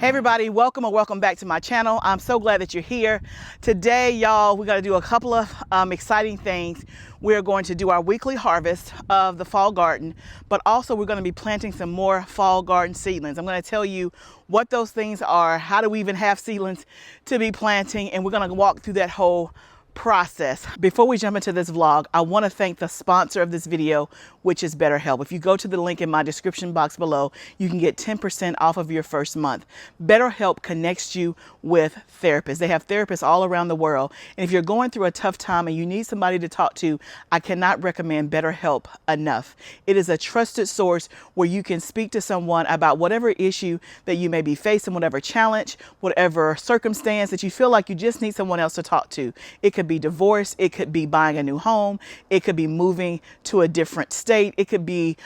Hey everybody, welcome or welcome back to my channel. I'm so glad that you're here. Today, y'all, we're gonna do a couple of exciting things. We're going to do our weekly harvest of the fall garden, but also we're gonna be planting some more fall garden seedlings. I'm gonna tell you what those things are, how do we even have seedlings to be planting, and we're gonna walk through that whole process. Before we jump into this vlog, I want to thank the sponsor of this video, which is BetterHelp. If you go to the link in my description box below, you can get 10% off of your first month. BetterHelp connects you with therapists. They have therapists all around the world. And if you're going through a tough time and you need somebody to talk to, I cannot recommend BetterHelp enough. It is a trusted source where you can speak to someone about whatever issue that you may be facing, whatever challenge, whatever circumstance that you feel like you just need someone else to talk to. It could be divorce, it could be buying a new home, it could be moving to a different state, it could be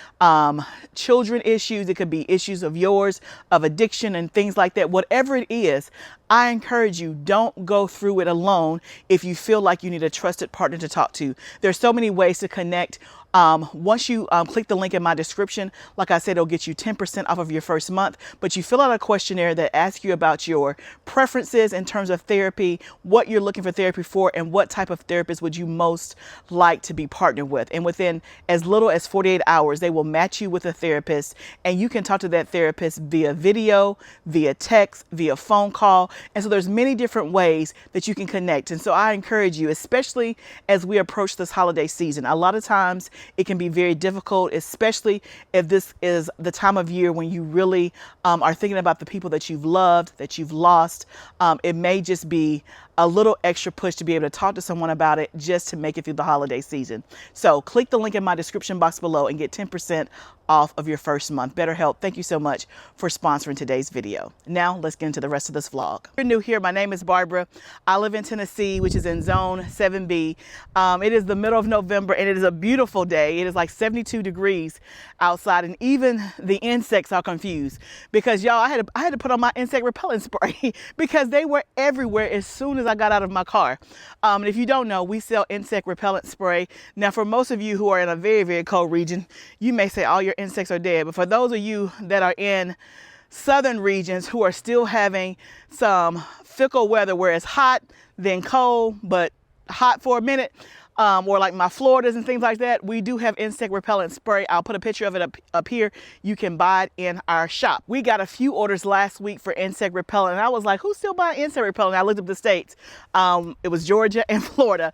children issues, it could be issues of yours, of addiction and things like that. Whatever it is, I encourage you, don't go through it alone if you feel like you need a trusted partner to talk to. There's so many ways to connect. Once you click the link in my description, like I said, it'll get you 10% off of your first month, but you fill out a questionnaire that asks you about your preferences in terms of therapy, what you're looking for therapy for, and what type of therapist would you most like to be partnered with. And within as little as 48 hours, they will match you with a therapist, and you can talk to that therapist via video, via text, via phone call. And so there's many different ways that you can connect. And so I encourage you, especially as we approach this holiday season, a lot of times it can be very difficult, especially if this is the time of year when you really are thinking about the people that you've loved, that you've lost. It may just be a little extra push to be able to talk to someone about it just to make it through the holiday season. So click the link in my description box below and get 10% off of your first month. BetterHelp, thank you so much for sponsoring today's video. Now let's get into the rest of this vlog. If you're new here, my name is Barbara. I live in Tennessee, which is in zone 7B. It is the middle of November and it is a beautiful day. It is like 72 degrees outside, and even the insects are confused because y'all, I had to put on my insect repellent spray because they were everywhere as soon as I got out of my car. And if you don't know, we sell insect repellent spray. Now, for most of you who are in a very, very cold region, you may say all your insects are dead. But for those of you that are in southern regions who are still having some fickle weather where it's hot, then cold, but hot for a minute, or like my Floridas and things like that, we do have insect repellent spray. I'll put a picture of it up here. You can buy it in our shop. We got a few orders last week for insect repellent, and I was like, who's still buying insect repellent? I looked up the states. It was Georgia and Florida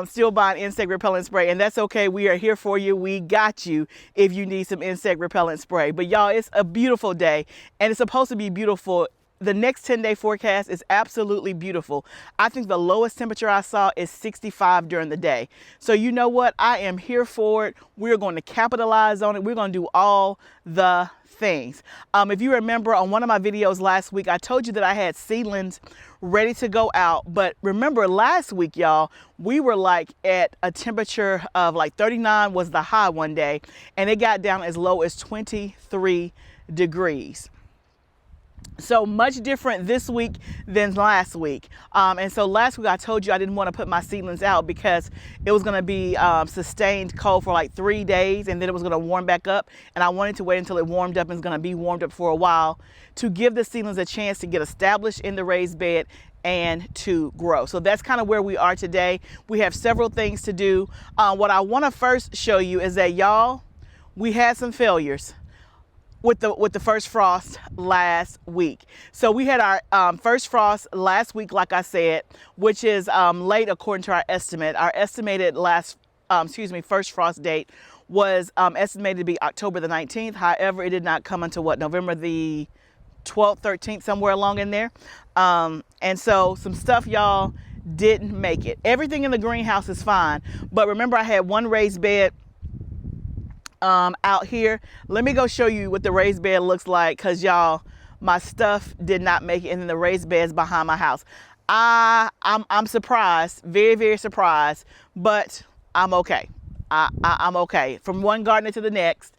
still buying insect repellent spray, and that's okay. We are here for you. We got you if you need some insect repellent spray. But y'all, it's a beautiful day, and it's supposed to be beautiful. The next 10-day forecast is absolutely beautiful. I think the lowest temperature I saw is 65 during the day. So you know what? I am here for it. We're going to capitalize on it. We're going to do all the things. If you remember on one of my videos last week, I told you that I had seedlings ready to go out. But remember last week, y'all, we were like at a temperature of like 39 was the high one day, and it got down as low as 23 degrees. So much different this week than last week. And so last week I told you I didn't want to put my seedlings out because it was going to be sustained cold for like 3 days, and then it was going to warm back up. And I wanted to wait until it warmed up, and it's going to be warmed up for a while to give the seedlings a chance to get established in the raised bed and to grow. So that's kind of where we are today. We have several things to do. What I want to first show you is that, y'all, we had some failures with the first frost last week. So we had our first frost last week, like I said, which is late according to our estimate. Our estimated first frost date was estimated to be October the 19th. However, it did not come until November the 12th, 13th, somewhere along in there. And so some stuff, y'all, didn't make it. Everything in the greenhouse is fine. But remember, I had one raised bed out here. Let me go show you what the raised bed looks like, because y'all, my stuff did not make it in the raised beds behind my house. I'm surprised, very, very surprised, but I'm okay. I'm okay from one gardener to the next,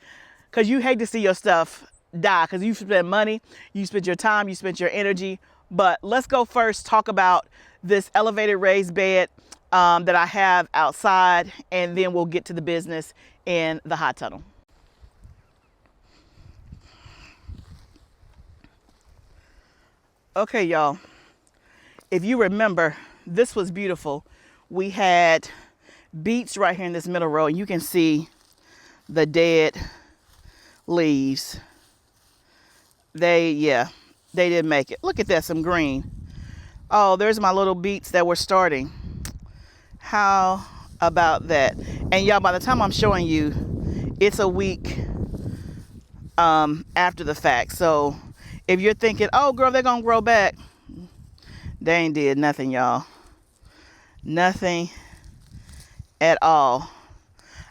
because you hate to see your stuff die, because you spent money, you spent your time, you spent your energy. But let's go first talk about this elevated raised bed that I have outside, and then we'll get to the business in the hot tunnel. Okay, y'all, if you remember, this was beautiful. We had beets right here in this middle row, and you can see the dead leaves. They didn't make it. Look at that, some green. Oh, there's my little beets that were starting. How about that? And y'all, by the time I'm showing you, it's a week after the fact. So if you're thinking, oh girl, they're gonna grow back, they ain't did nothing, y'all. Nothing at all.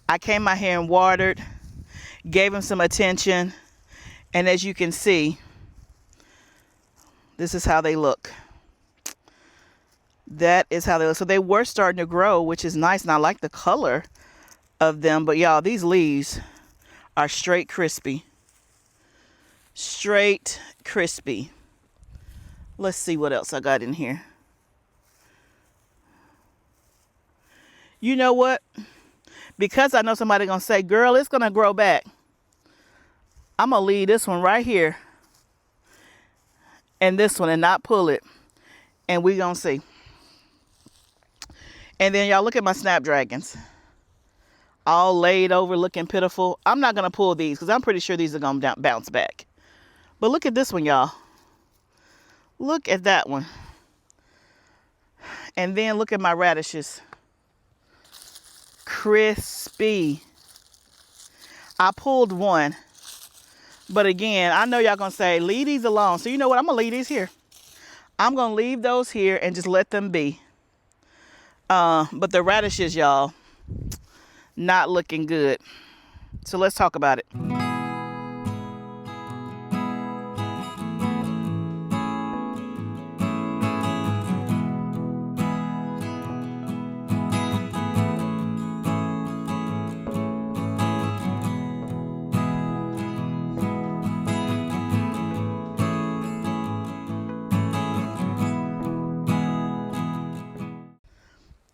I came out here and watered, gave them some attention, and as you can see, this is how they look. That is how they look. So they were starting to grow, which is nice, and I like the color of them. But y'all, these leaves are straight crispy. Straight crispy. Let's see what else I got in here. You know what? Because I know somebody gonna say, girl, it's gonna grow back, I'm gonna leave this one right here and this one and not pull it, and we gonna see. And then y'all, look at my snapdragons, all laid over, looking pitiful. I'm not gonna pull these because I'm pretty sure these are gonna bounce back. But look at this one, y'all. Look at that one. And then look at my radishes. Crispy. I pulled one, but again, I know y'all gonna say leave these alone. So you know what, I'm gonna leave these here. I'm gonna leave those here and just let them be. But the radishes, y'all, not looking good. So let's talk about it.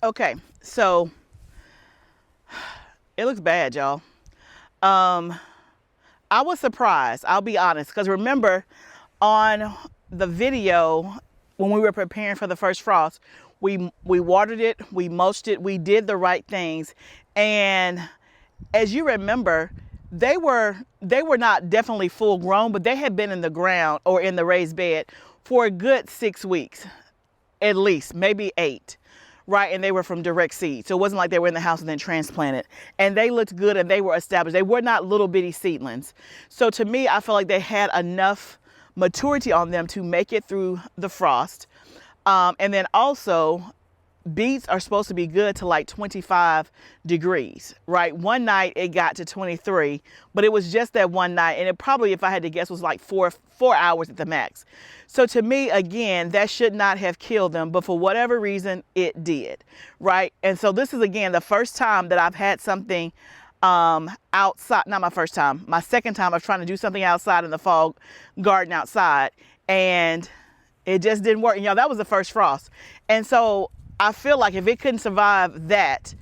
Okay, so it looks bad, y'all. I was surprised, I'll be honest, because remember on the video when we were preparing for the first frost, we watered it, we mulched it, we did the right things, and as you remember, they were not definitely full grown, but they had been in the ground or in the raised bed for a good 6 weeks, at least, maybe 8. Right, and they were from direct seed. So it wasn't like they were in the house and then transplanted. And they looked good and they were established. They were not little bitty seedlings. So to me, I felt like they had enough maturity on them to make it through the frost. And then also, beets are supposed to be good to like 25 degrees, right? One night it got to 23, but it was just that one night. And it probably, if I had to guess, was like four hours at the max. So to me, again, that should not have killed them, but for whatever reason, it did, right? And so this is, again, the first time that I've had something outside, not my first time, my second time of trying to do something outside in the fall garden outside, and it just didn't work. And y'all, that was the first frost. And so I feel like if it couldn't survive that,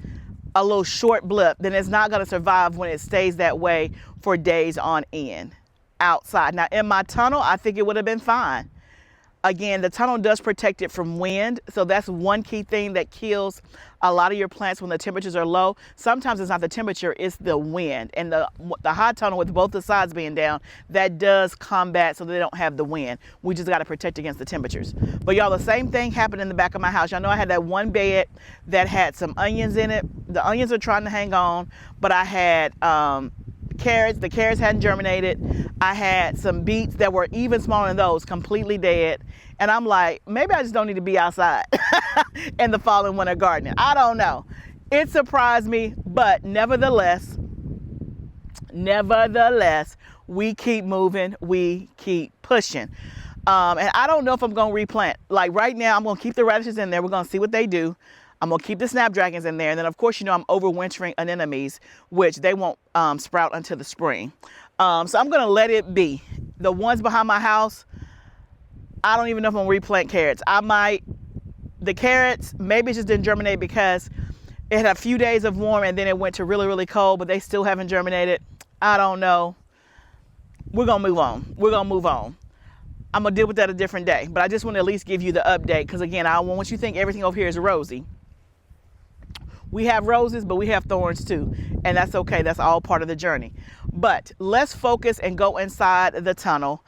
a little short blip, then it's not going to survive when it stays that way for days on end outside. Now in my tunnel, I think it would have been fine. Again, the tunnel does protect it from wind. So that's one key thing that kills a lot of your plants when the temperatures are low. Sometimes it's not the temperature, it's the wind. And the high tunnel with both the sides being down, that does combat so they don't have the wind. We just got to protect against the temperatures. But y'all, the same thing happened in the back of my house. Y'all know I had that one bed that had some onions in it. The onions are trying to hang on, but I had carrots. The carrots hadn't germinated. I had some beets that were even smaller than those, completely dead. And I'm like, maybe I just don't need to be outside in the fall and winter gardening. I don't know. It surprised me, but nevertheless, we keep moving, we keep pushing. And I don't know if I'm going to replant. Like right now, I'm going to keep the radishes in there. We're going to see what they do. I'm going to keep the snapdragons in there. And then, of course, you know, I'm overwintering anemones, which they won't sprout until the spring. So I'm going to let it be. The ones behind my house, I don't even know if I'm going to replant carrots. I might. The carrots, maybe it just didn't germinate because it had a few days of warm and then it went to really, really cold, but they still haven't germinated. I don't know. We're going to move on. We're going to move on. I'm gonna deal with that a different day. But I just want to at least give you the update, because again, I don't want you to think everything over here is rosy. We have roses, but we have thorns too, and that's okay. That's all part of the journey. But let's focus and go inside the tunnel.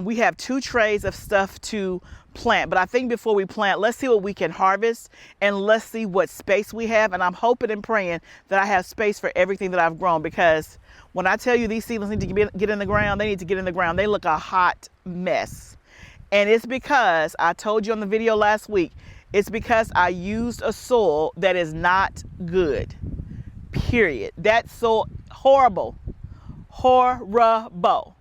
We have 2 trays of stuff to plant, but I think before we plant, let's see what we can harvest, and let's see what space we have. And I'm hoping and praying that I have space for everything that I've grown, because when I tell you these seedlings need to get in the ground, they need to get in the ground. They look a hot mess. And it's because I told you on the video last week, it's because I used a soil that is not good, period. That soil, horrible, horrible.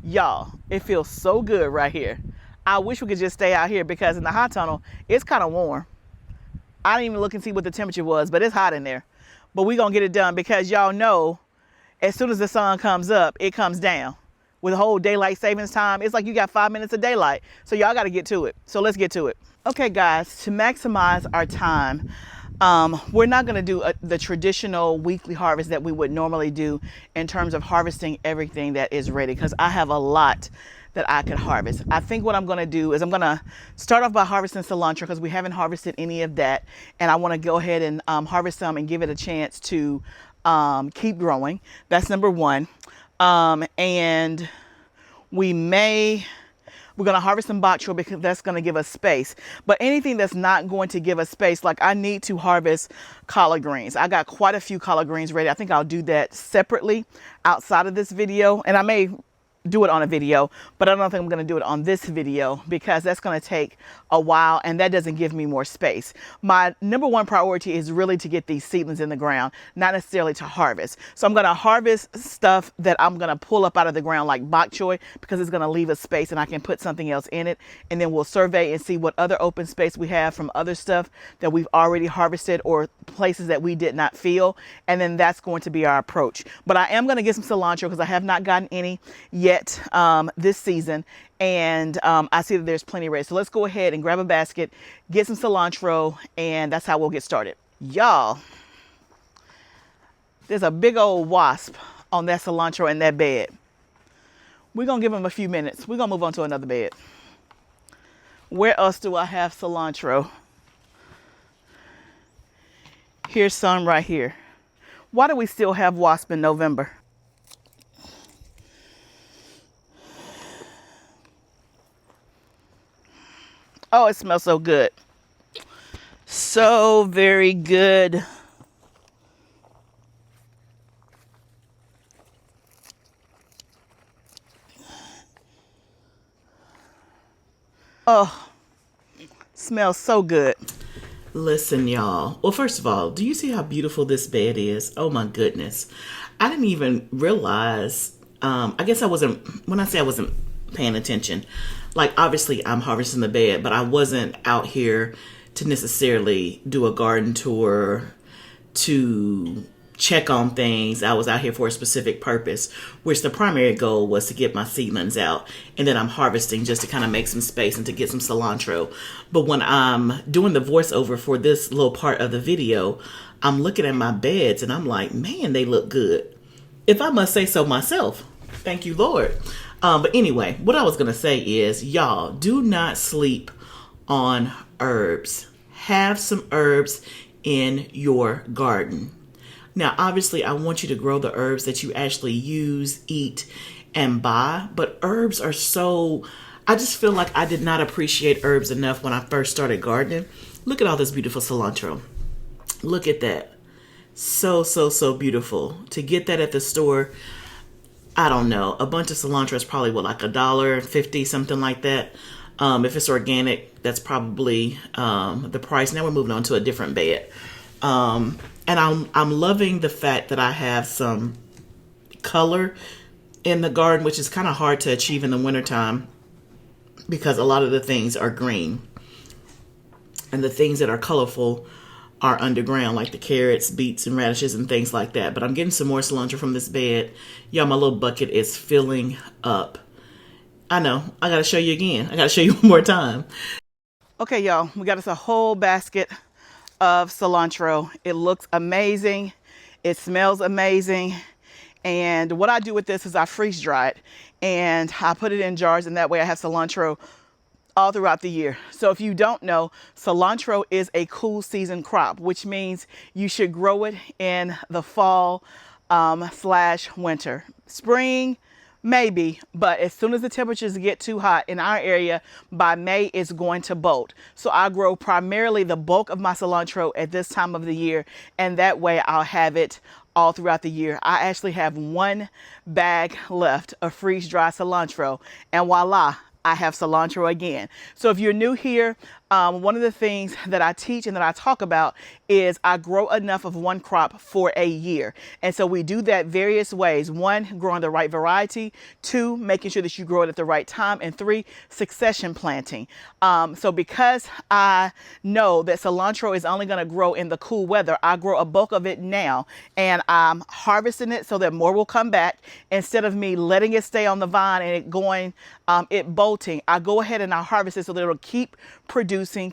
Y'all, it feels so good right here. I wish we could just stay out here, because in the hot tunnel, it's kind of warm. I didn't even look and see what the temperature was, but it's hot in there. But we're going to get it done, because y'all know, as soon as the sun comes up, it comes down. With the whole daylight savings time, it's like you got 5 minutes of daylight. So y'all got to get to it. So let's get to it. Okay, guys, to maximize our time, we're not going to do the traditional weekly harvest that we would normally do in terms of harvesting everything that is ready, because I have a lot that I could harvest. I think what I'm going to do is I'm going to start off by harvesting cilantro, because we haven't harvested any of that, and I want to go ahead and harvest some and give it a chance to keep growing. That's number 1. And we're going to harvest some bok choy, because that's going to give us space. But anything that's not going to give us space, like I need to harvest collard greens. I got quite a few collard greens ready. I think I'll do that separately outside of this video. And I may do it on a video, but I don't think I'm going to do it on this video, because that's going to take a while, and that doesn't give me more space. My number 1 priority is really to get these seedlings in the ground, not necessarily to harvest. So I'm going to harvest stuff that I'm going to pull up out of the ground, like bok choy, because it's going to leave us space and I can put something else in it. And then we'll survey and see what other open space we have from other stuff that we've already harvested, or places that we did not fill. And then that's going to be our approach. But I am going to get some cilantro, because I have not gotten any yet this season, and I see that there's plenty ready. So let's go ahead and grab a basket, get some cilantro, and that's how we'll get started. Y'all, there's a big old wasp on that cilantro in that bed. We're gonna give him a few minutes. We're gonna move on to another bed. Where else do I have cilantro? Here's some right here. Why do we still have wasp in November? Oh, it smells so good. So very good. Oh, smells so good. Listen, y'all. Well, first of all, do you see how beautiful this bed is? Oh my goodness. I didn't even realize, I guess I wasn't, when I say I wasn't paying attention, like obviously I'm harvesting the bed, but I wasn't out here to necessarily do a garden tour to check on things. I was out here for a specific purpose, which the primary goal was to get my seedlings out, and then I'm harvesting just to kind of make some space and to get some cilantro. But when I'm doing the voiceover for this little part of the video, I'm looking at my beds and I'm like, man, they look good, if I must say so myself. Thank you, Lord. But anyway, what I was going to say is, y'all, do not sleep on herbs. Have some herbs in your garden. Now, obviously, I want you to grow the herbs that you actually use, eat, and buy. But herbs are so, I just feel like I did not appreciate herbs enough when I first started gardening. Look at all this beautiful cilantro. Look at that. So, so, so beautiful. To get that at the store, I don't know. A bunch of cilantro is probably what, like $1.50, something like that. If it's organic, that's probably the price. Now we're moving on to a different bed. And I'm loving the fact that I have some color in the garden, which is kind of hard to achieve in the wintertime because a lot of the things are green. And the things that are colorful are underground, like the carrots, beets, and radishes and things like that. But I'm getting some more cilantro from this bed. Y'all, my little bucket is filling up. I know, I gotta show you again. I gotta show you one more time. Okay, y'all, we got us a whole basket of cilantro. It looks amazing. It smells amazing. And what I do with this is I freeze dry it and I put it in jars, and that way I have cilantro all throughout the year. So if you don't know, cilantro is a cool season crop, which means you should grow it in the fall slash winter. Spring, maybe, but as soon as the temperatures get too hot in our area, by May it's going to bolt. So I grow primarily the bulk of my cilantro at this time of the year, and that way I'll have it all throughout the year. I actually have one bag left of freeze dry cilantro, and voila, I have cilantro again. So if you're new here, one of the things that I teach and that I talk about is I grow enough of one crop for a year. And so we do that various ways. One, growing the right variety. Two, making sure that you grow it at the right time. And three, succession planting. So because I know that cilantro is only going to grow in the cool weather, I grow a bulk of it now, and I'm harvesting it so that more will come back. Instead of me letting it stay on the vine and it going, it bolting, I go ahead and I harvest it so that it'll keep producing, and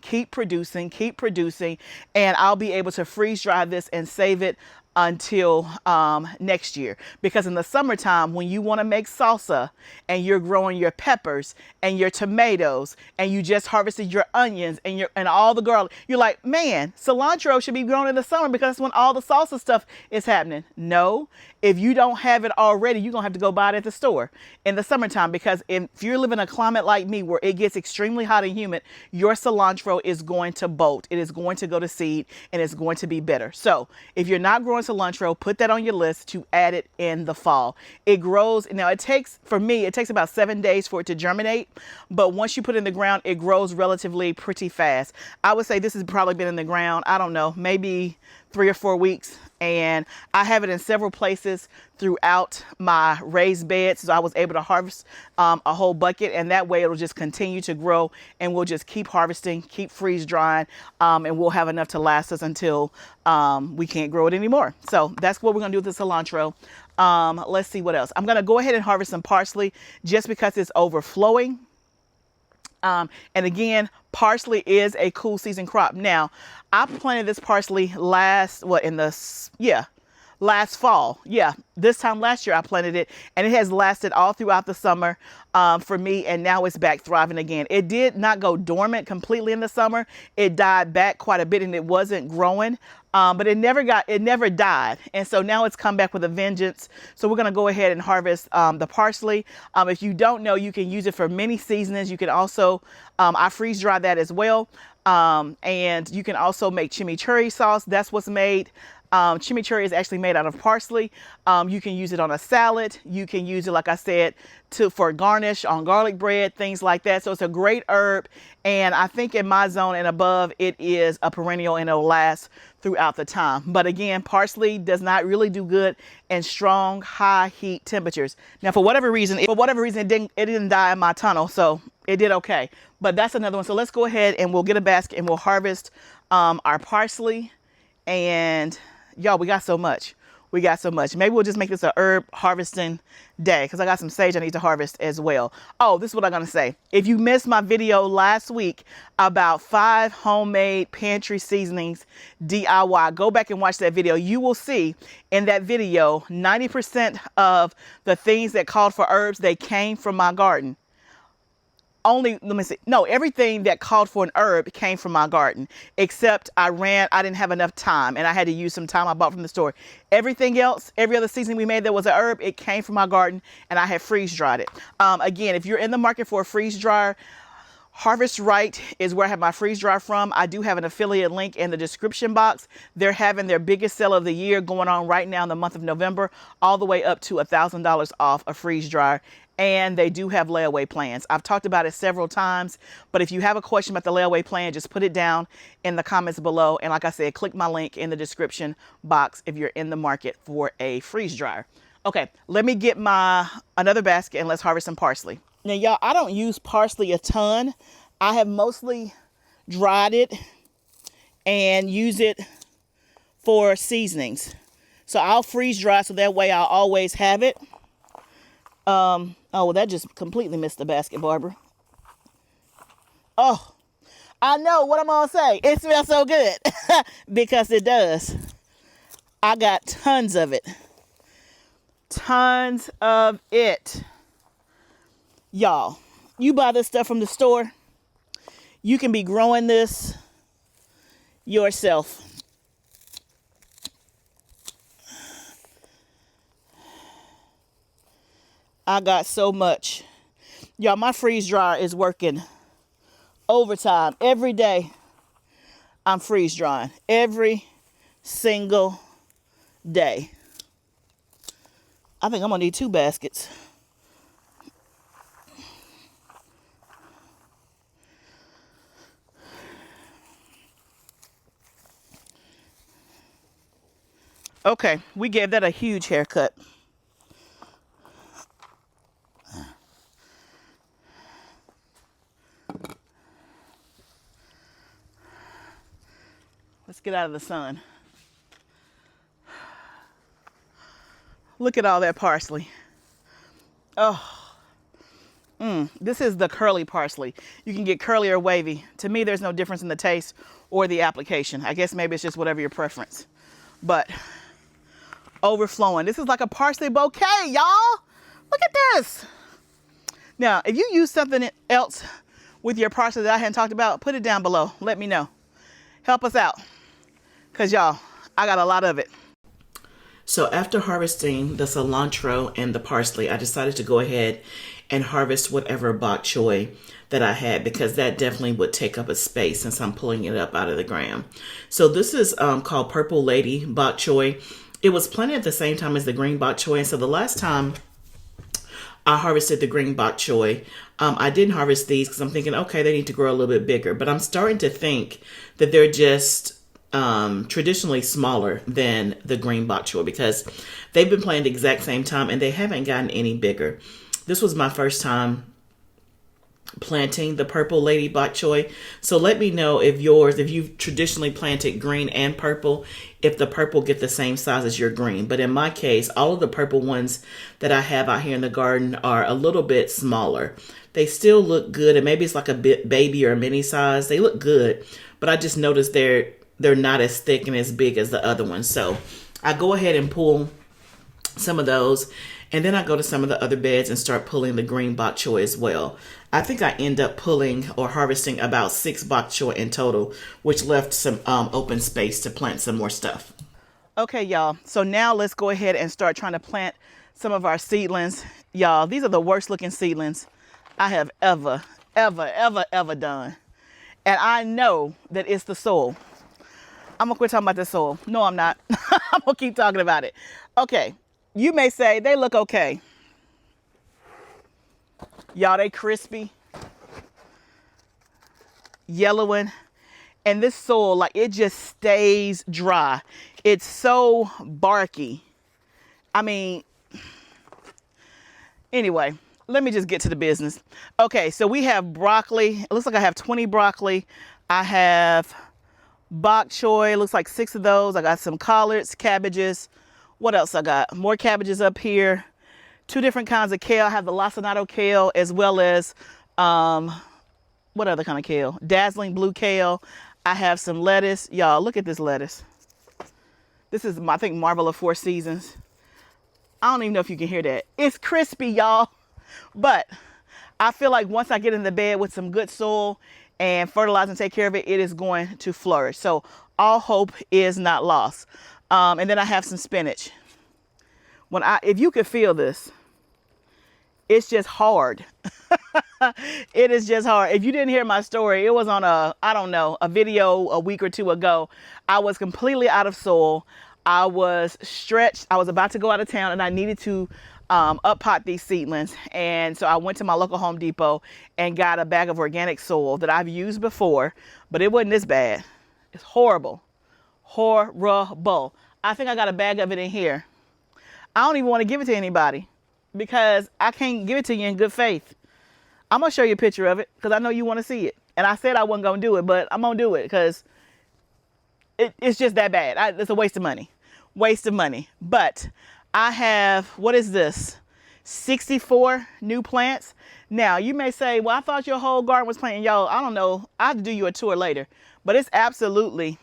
I'll be able to freeze dry this and save it until next year. Because in the summertime, when you want to make salsa and you're growing your peppers and your tomatoes and you just harvested your onions and all the garlic, you're like, man, cilantro should be grown in the summer because that's when all the salsa stuff is happening. No, if you don't have it already, you're gonna have to go buy it at the store in the summertime, because if you're living in a climate like me where it gets extremely hot and humid, your cilantro is going to bolt. It is going to go to seed and it's going to be bitter. So if you're not growing cilantro, put that on your list to add it in the fall. It grows, now it takes, for me, it takes about 7 days for it to germinate, but once you put it in the ground, it grows relatively pretty fast. I would say this has probably been in the ground, I don't know, maybe 3 or 4 weeks. And I have it in several places throughout my raised beds, so I was able to harvest a whole bucket, and that way it'll just continue to grow, and we'll just keep harvesting, keep freeze drying, and we'll have enough to last us until we can't grow it anymore. So that's what we're gonna do with the cilantro. Let's see what else. I'm gonna go ahead and harvest some parsley just because it's overflowing. And again, parsley is a cool season crop. Now, I planted this parsley last fall. Yeah, this time last year I planted it, and it has lasted all throughout the summer for me, and now it's back thriving again. It did not go dormant completely in the summer. It died back quite a bit, and it wasn't growing, but it never died. And so now it's come back with a vengeance. So we're gonna go ahead and harvest the parsley. If you don't know, you can use it for many seasonings. You can also, I freeze dry that as well. And you can also make chimichurri sauce. That's what's made. Chimichurri is actually made out of parsley. You can use it on a salad. You can use it, like I said, for garnish on garlic bread, things like that. So it's a great herb. And I think in my zone and above, it is a perennial and it'll last throughout the time. But again, parsley does not really do good in strong, high heat temperatures. Now, for whatever reason, it didn't die in my tunnel. So it did okay. But that's another one. So let's go ahead and we'll get a basket and we'll harvest our parsley. And y'all, we got so much. Maybe we'll just make this a herb harvesting day, because I got some sage I need to harvest as well. Oh, this is what I'm going to say. If you missed my video last week about 5 homemade pantry seasonings DIY, go back and watch that video. You will see in that video 90% of the things that called for herbs, they came from my garden. Everything that called for an herb came from my garden, except I didn't have enough time and I had to use some time I bought from the store. Everything else, every other seasoning we made that was an herb, it came from my garden, and I had freeze dried it. Again, if you're in the market for a freeze dryer, Harvest Right is where I have my freeze dryer from. I do have an affiliate link in the description box. They're having their biggest sale of the year going on right now in the month of November, all the way up to $1,000 off a freeze dryer. And they do have layaway plans. I've talked about it several times, but if you have a question about the layaway plan, just put it down in the comments below. And like I said, click my link in the description box if you're in the market for a freeze dryer. Okay, let me get another basket and let's harvest some parsley. Now, y'all, I don't use parsley a ton. I have mostly dried it and use it for seasonings. So I'll freeze dry so that way I'll always have it. Oh, well, that just completely missed the basket, Barbara. Oh, I know what I'm going to say. It smells so good because it does. I got tons of it. Tons of it. Y'all, you buy this stuff from the store, you can be growing this yourself. I got so much. Y'all, my freeze dryer is working overtime. Every day I'm freeze drying. Every single day. I think I'm gonna need 2 baskets. Okay, we gave that a huge haircut. Let's get out of the sun. Look at all that parsley. Oh, this is the curly parsley. You can get curly or wavy. To me, there's no difference in the taste or the application. I guess maybe it's just whatever your preference. But overflowing. This is like a parsley bouquet, y'all. Look at this. Now, if you use something else with your parsley that I hadn't talked about, put it down below. Let me know. Help us out. Because, y'all, I got a lot of it. So after harvesting the cilantro and the parsley, I decided to go ahead and harvest whatever bok choy that I had, because that definitely would take up a space since I'm pulling it up out of the ground. So this is called Purple Lady bok choy. It was planted at the same time as the green bok choy. And so the last time I harvested the green bok choy, I didn't harvest these because I'm thinking, okay, they need to grow a little bit bigger. But I'm starting to think that they're just traditionally smaller than the green bok choy, because they've been planted the exact same time and they haven't gotten any bigger. This was my first time planting the Purple Lady bok choy. So let me know if you've traditionally planted green and purple, if the purple get the same size as your green. But in my case, all of the purple ones that I have out here in the garden are a little bit smaller. They still look good, and maybe it's like a bit baby or a mini size. They look good, but I just noticed they're not as thick and as big as the other ones. So I go ahead and pull some of those, and then I go to some of the other beds and start pulling the green bok choy as well. I think I end up pulling or harvesting about 6 bok choy in total, which left some open space to plant some more stuff. Okay, y'all. So now let's go ahead and start trying to plant some of our seedlings. Y'all, these are the worst looking seedlings I have ever done. And I know that it's the soil. I'm gonna quit talking about the soil. No, I'm not. I'm gonna keep talking about it. Okay, you may say they look okay. Y'all, they crispy, yellowing, and this soil, like, it just stays dry. It's so barky. I mean, anyway, let me just get to the business. Okay, so we have broccoli. It looks like I have 20 broccoli. I have bok choy, looks like 6 of those. I got some collards, cabbages. What else I got? More cabbages up here. 2 different kinds of kale. I have the lacinato kale, as well as, what other kind of kale? Dazzling blue kale. I have some lettuce. Y'all, look at this lettuce. This is, I think, Marvel of 4 Seasons. I don't even know if you can hear that. It's crispy, y'all. But I feel like once I get in the bed with some good soil and fertilize and take care of it, it is going to flourish. So all hope is not lost. And then I have some spinach. If you could feel this, it's just hard. It is just hard. If you didn't hear my story, it was on a video a week or 2 ago. I was completely out of soil. I was stretched. I was about to go out of town, and I needed to up pot these seedlings. And so I went to my local Home Depot and got a bag of organic soil that I've used before, but it wasn't this bad. It's horrible. Horrible. I think I got a bag of it in here. I don't even want to give it to anybody because I can't give it to you in good faith. I'm going to show you a picture of it because I know you want to see it. And I said I wasn't going to do it, but I'm going to do it because it's just that bad. It's a waste of money. Waste of money. But I have, what is this? 64 new plants. Now, you may say, well, I thought your whole garden was planted. Y'all, I don't know. I'll have to do you a tour later. But it's absolutely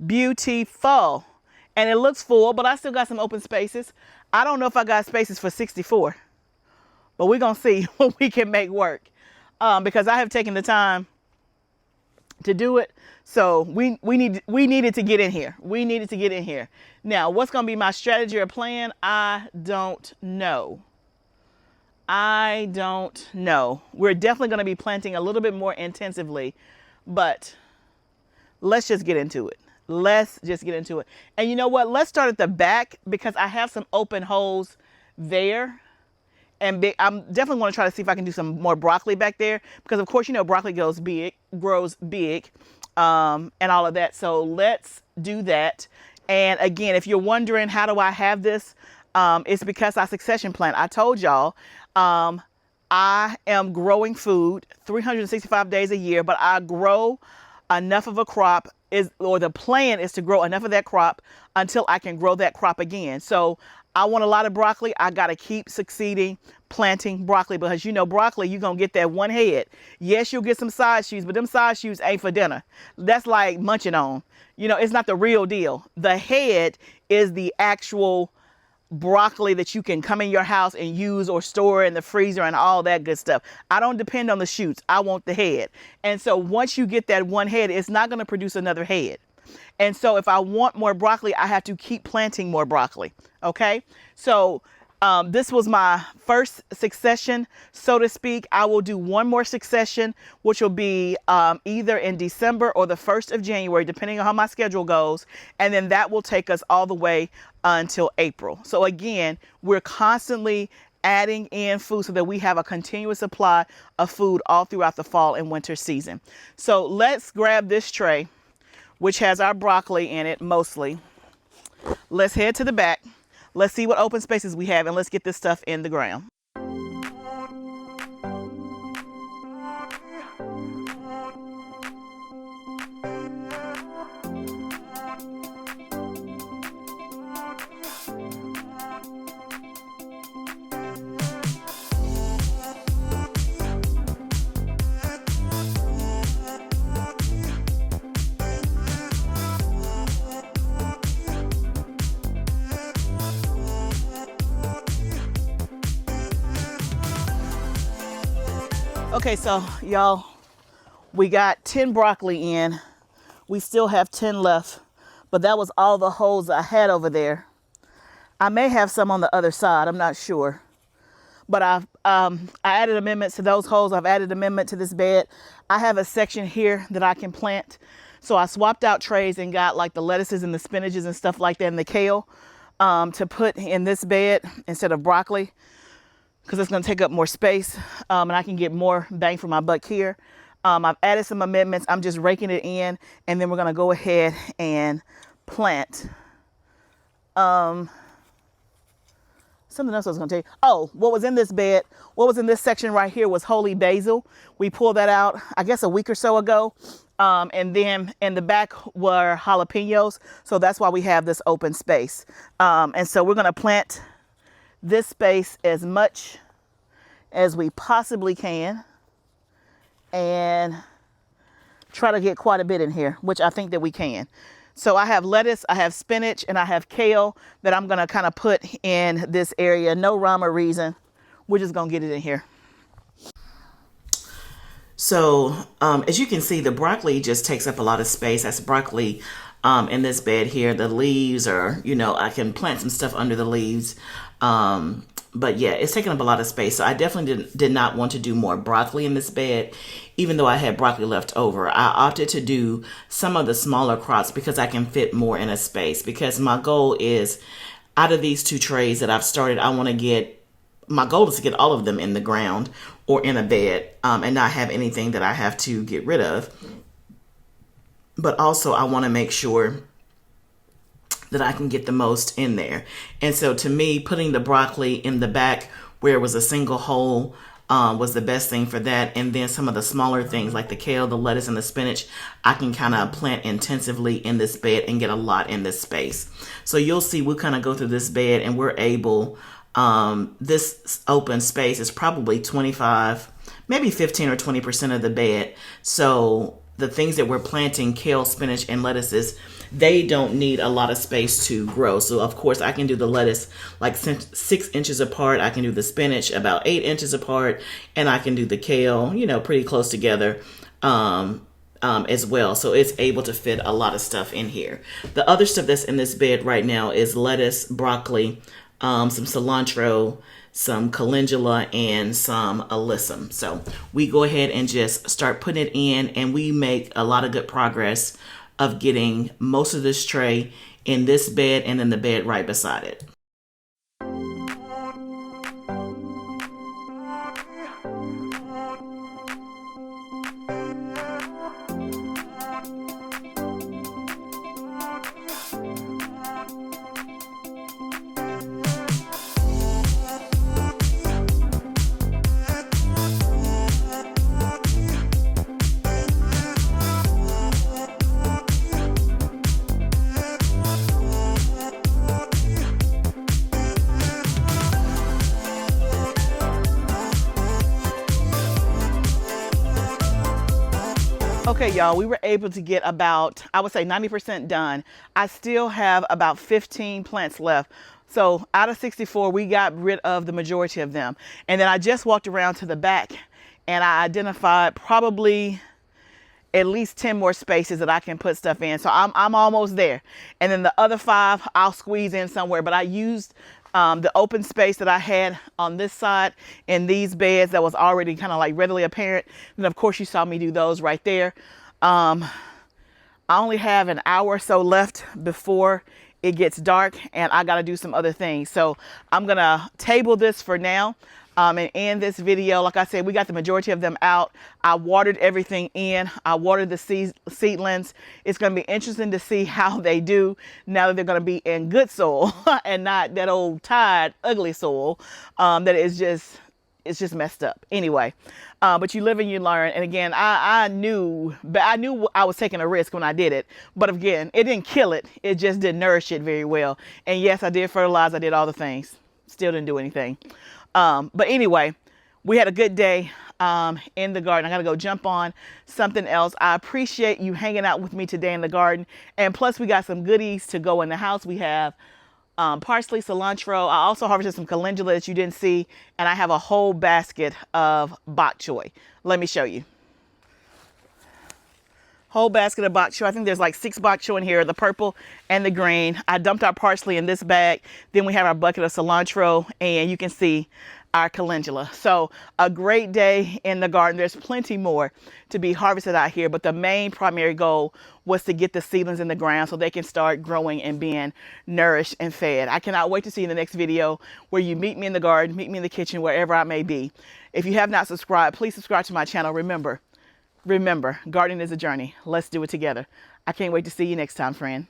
beautiful. and it looks full, but I still got some open spaces. I don't know if I got spaces for 64, but we're going to see what we can make work, because I have taken the time to do it. So we needed to get in here. We needed to get in here. Now, what's going to be my strategy or plan? I don't know. I don't know. We're definitely going to be planting a little bit more intensively, but let's just get into it. Let's just get into it. And you know what? Let's start at the back, because I have some open holes there. And I'm definitely going to try to see if I can do some more broccoli back there, because of course, you know, broccoli grows big, and all of that. So let's do that. And again, if you're wondering, how do I have this? It's because I succession plant. I told y'all, I am growing food 365 days a year, but I grow enough of a crop or the plan is to grow enough of that crop until I can grow that crop again. So I want a lot of broccoli. I got to keep succeeding planting broccoli, because you know, broccoli, you're going to get that one head. Yes, you'll get some side shoots, but them side shoots ain't for dinner. That's like munching on. You know, it's not the real deal. The head is the actual broccoli that you can come in your house and use or store in the freezer and all that good stuff. I don't depend on the shoots. I want the head. And so once you get that one head, it's not going to produce another head. And so if I want more broccoli, I have to keep planting more broccoli. Okay. So this was my first succession, so to speak. I will do one more succession, which will be either in December or the 1st of January, depending on how my schedule goes. And then that will take us all the way until April. So again, we're constantly adding in food so that we have a continuous supply of food all throughout the fall and winter season. So let's grab this tray, which has our broccoli in it mostly. Let's head to the back. Let's see what open spaces we have, and let's get this stuff in the ground. Okay, so y'all, we got 10 broccoli in. We still have 10 left, but that was all the holes I had over there. I may have some on the other side, I'm not sure. But I added amendments to those holes. I've added amendment to this bed. I have a section here that I can plant. So I swapped out trays and got like the lettuces and the spinaches and stuff like that, and the kale to put in this bed instead of broccoli, because it's going to take up more space, and I can get more bang for my buck here. I've added some amendments. I'm just raking it in, and then we're going to go ahead and plant. Something else I was going to tell you. Oh, what was in this bed, what was in this section right here was holy basil. We pulled that out, I guess, a week or so ago. And then in the back were jalapenos. So that's why we have this open space. And so we're going to plant this space as much as we possibly can and try to get quite a bit in here, which I think that we can. So I have lettuce, I have spinach, and I have kale that I'm going to kind of put in this area. No rhyme or reason. We're just going to get it in here. So as you can see, the broccoli just takes up a lot of space. That's broccoli in this bed here. The leaves are, you know, I can plant some stuff under the leaves. But yeah, it's taking up a lot of space. So I definitely did not want to do more broccoli in this bed, even though I had broccoli left over. I opted to do some of the smaller crops because I can fit more in a space, because my goal is, out of these 2 trays that I've started, my goal is to get all of them in the ground or in a bed, and not have anything that I have to get rid of. But also I want to make sure that I can get the most in there. And so to me, putting the broccoli in the back where it was a single hole was the best thing for that. And then some of the smaller things like the kale, the lettuce, and the spinach, I can kind of plant intensively in this bed and get a lot in this space. So you'll see we'll kind of go through this bed and we're able, this open space is probably 25, maybe 15 or 20% of the bed. So the things that we're planting, kale, spinach, and lettuces, they don't need a lot of space to grow. So of course I can do the lettuce like 6 inches apart. I can do the spinach about 8 inches apart, and I can do the kale, you know, pretty close together as well. So it's able to fit a lot of stuff in here. The other stuff that's in this bed right now is lettuce, broccoli, some cilantro, some calendula, and some alyssum. So we go ahead and just start putting it in, and we make a lot of good progress of getting most of this tray in this bed and then the bed right beside it. Okay, y'all, we were able to get about, I would say 90% done. I still have about 15 plants left. So out of 64, we got rid of the majority of them. And then I just walked around to the back and I identified probably at least 10 more spaces that I can put stuff in. So I'm almost there. And then the other 5, I'll squeeze in somewhere. But I used the open space that I had on this side in these beds that was already kind of like readily apparent. And of course you saw me do those right there. I only have an hour or so left before it gets dark, and I got to do some other things. So I'm going to table this for now. And in this video, like I said, we got the majority of them out. I watered everything in. I watered the seedlings. It's going to be interesting to see how they do now that they're going to be in good soil and not that old tired, ugly soil that is just, it's just messed up. Anyway, but you live and you learn. And again, I knew I was taking a risk when I did it. But again, it didn't kill it. It just didn't nourish it very well. And yes, I did fertilize. I did all the things. Still didn't do anything. But anyway, we had a good day in the garden. I got to go jump on something else. I appreciate you hanging out with me today in the garden. And plus, we got some goodies to go in the house. We have parsley, cilantro. I also harvested some calendula that you didn't see. And I have a whole basket of bok choy. Let me show you. Whole basket of bok choy. I think there's like 6 bok choy in here, the purple and the green. I dumped our parsley in this bag. Then we have our bucket of cilantro, and you can see our calendula. So a great day in the garden. There's plenty more to be harvested out here, but the main primary goal was to get the seedlings in the ground so they can start growing and being nourished and fed. I cannot wait to see you in the next video where you meet me in the garden, meet me in the kitchen, wherever I may be. If you have not subscribed, please subscribe to my channel. Remember, gardening is a journey. Let's do it together. I can't wait to see you next time, friend.